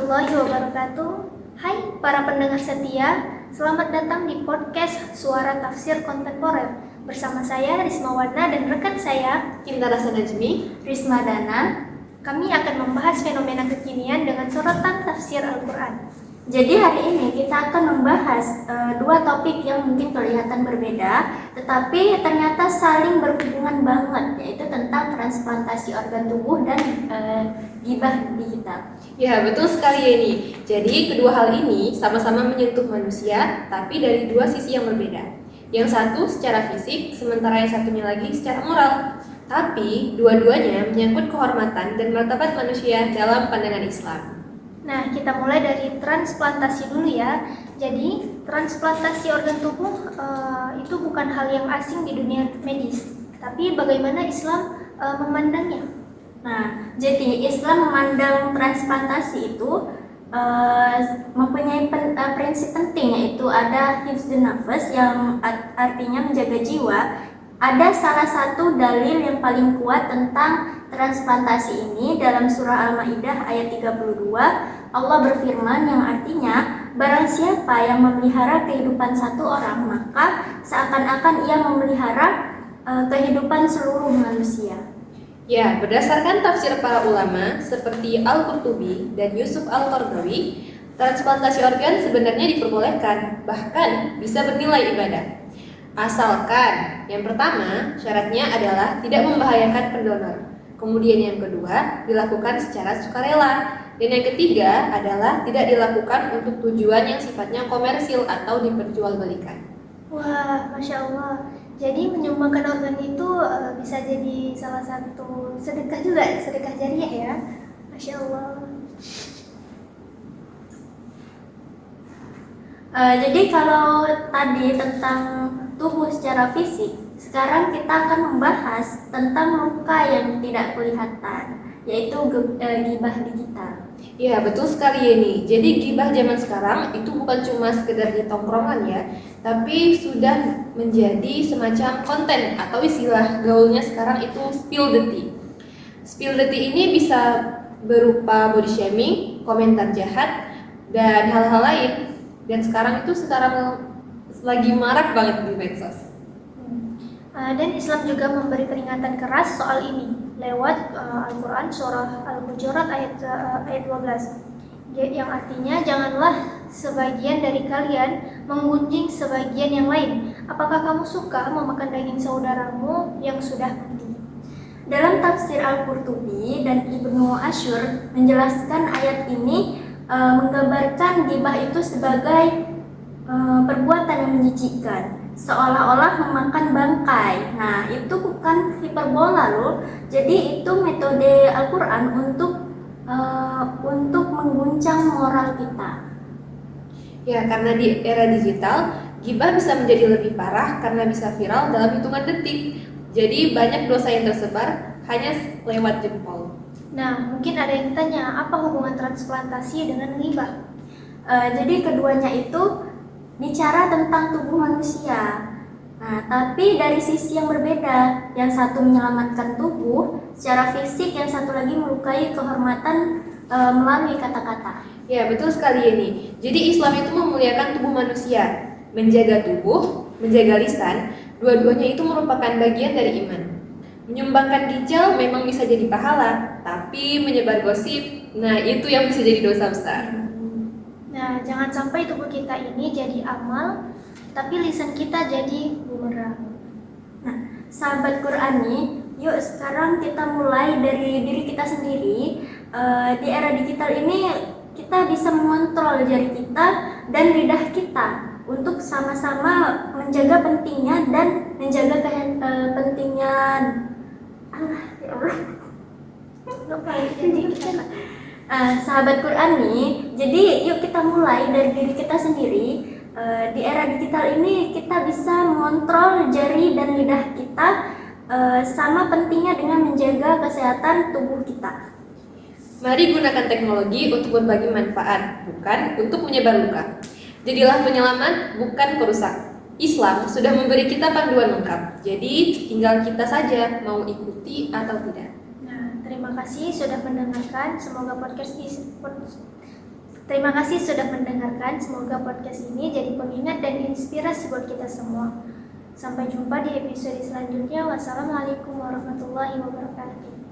warahmatullahi wabarakatuh. Hai para pendengar setia, selamat datang di podcast Suara Tafsir Kontemporer. Bersama saya Risma Wana dan rekan saya Indah Rasa Najmi, Risma Dana. Kami akan membahas fenomena kekinian dengan sorotan tafsir Al-Quran. Jadi hari ini kita akan membahas dua topik yang mungkin kelihatan berbeda, tetapi ternyata saling berhubungan banget, yaitu tentang transplantasi organ tubuh dan gibah digital. Ya betul sekali ini. Jadi kedua hal ini sama-sama menyentuh manusia, tapi dari dua sisi yang berbeda. Yang satu secara fisik, sementara yang satunya lagi secara moral. Tapi dua-duanya menyangkut kehormatan dan martabat manusia dalam pandangan Islam. Nah, kita mulai dari transplantasi dulu ya. Jadi, transplantasi organ tubuh itu bukan hal yang asing di dunia medis. Tapi bagaimana Islam memandangnya? Nah, jadi Islam memandang transplantasi itu mempunyai prinsip penting, yaitu ada hifdzun nafas yang artinya menjaga jiwa. Ada salah satu dalil yang paling kuat tentang transplantasi ini dalam surah Al-Maidah ayat 32. Allah berfirman yang artinya, barang siapa yang memelihara kehidupan satu orang, maka seakan-akan ia memelihara kehidupan seluruh manusia. Ya, berdasarkan tafsir para ulama seperti Al-Qurtubi dan Yusuf Al-Qaradawi, transplantasi organ sebenarnya diperbolehkan, bahkan bisa bernilai ibadah. Asalkan yang pertama syaratnya adalah tidak membahayakan pendonor. Kemudian yang kedua dilakukan secara sukarela. Dan yang ketiga adalah tidak dilakukan untuk tujuan yang sifatnya komersil atau diperjualbelikan. Wah, Masya Allah. Jadi menyumbangkan organ itu bisa jadi salah satu sedekah juga, sedekah jariah ya. Masya Allah. Jadi kalau tadi tentang tubuh secara fisik, sekarang kita akan membahas tentang luka yang tidak kelihatan, yaitu gibah digital. Ya betul sekali ini. Jadi gibah zaman sekarang itu bukan cuma sekedar di tongkrongan ya, tapi sudah menjadi semacam konten atau istilah gaulnya sekarang itu spill the tea. Spill the tea ini bisa berupa body shaming, komentar jahat, dan hal-hal lain. Dan sekarang lagi marak banget di medsos. Dan Islam juga memberi peringatan keras soal ini lewat Al-Quran surah Al-Hujurat ayat 12 yang artinya, janganlah sebagian dari kalian menggunjing sebagian yang lain. Apakah kamu suka memakan daging saudaramu yang sudah mati? Dalam tafsir Al-Qurtubi dan Ibnu Asyur menjelaskan ayat ini menggambarkan gibah itu sebagai perbuatan yang menjijikkan, seolah-olah memakan bangkai. Nah, itu bukan hiperbola loh. Jadi itu metode Al-Quran untuk mengguncang moral kita. Ya, karena di era digital, gibah bisa menjadi lebih parah karena bisa viral dalam hitungan detik. Jadi banyak dosa yang tersebar hanya lewat jempol. Nah, mungkin ada yang tanya, apa hubungan transplantasi dengan gibah? Jadi keduanya itu bicara tentang tubuh manusia. Nah, tapi dari sisi yang berbeda. Yang satu menyelamatkan tubuh secara fisik, yang satu lagi melukai kehormatan melalui kata-kata. Ya, betul sekali ini. Jadi Islam itu memuliakan tubuh manusia, menjaga tubuh, menjaga lisan, dua-duanya itu merupakan bagian dari iman. Menyumbangkan ginjal memang bisa jadi pahala, tapi menyebar gosip, nah itu yang bisa jadi dosa besar. Nah, jangan sampai tubuh kita ini jadi amal, tapi lisan kita jadi bumerang. Nah, sahabat Qurani, yuk sekarang kita mulai dari diri kita sendiri. Di era digital ini kita bisa mengontrol jari kita dan lidah kita untuk sama-sama menjaga pentingnya dan menjaga pentingnya sahabat Qurani. Jadi yuk kita mulai dari diri kita sendiri. Di era digital ini kita bisa mengontrol jari dan lidah kita, sama pentingnya dengan menjaga kesehatan tubuh kita. Mari gunakan teknologi untuk berbagi manfaat, bukan untuk menyebar luka. Jadilah penyelamat, bukan perusak. Islam sudah memberi kita panduan lengkap, jadi tinggal kita saja mau ikuti atau tidak. Nah, terima kasih sudah mendengarkan. Semoga Terima kasih sudah mendengarkan. Semoga podcast ini jadi pengingat dan inspirasi buat kita semua. Sampai jumpa di episode selanjutnya. Wassalamualaikum warahmatullahi wabarakatuh.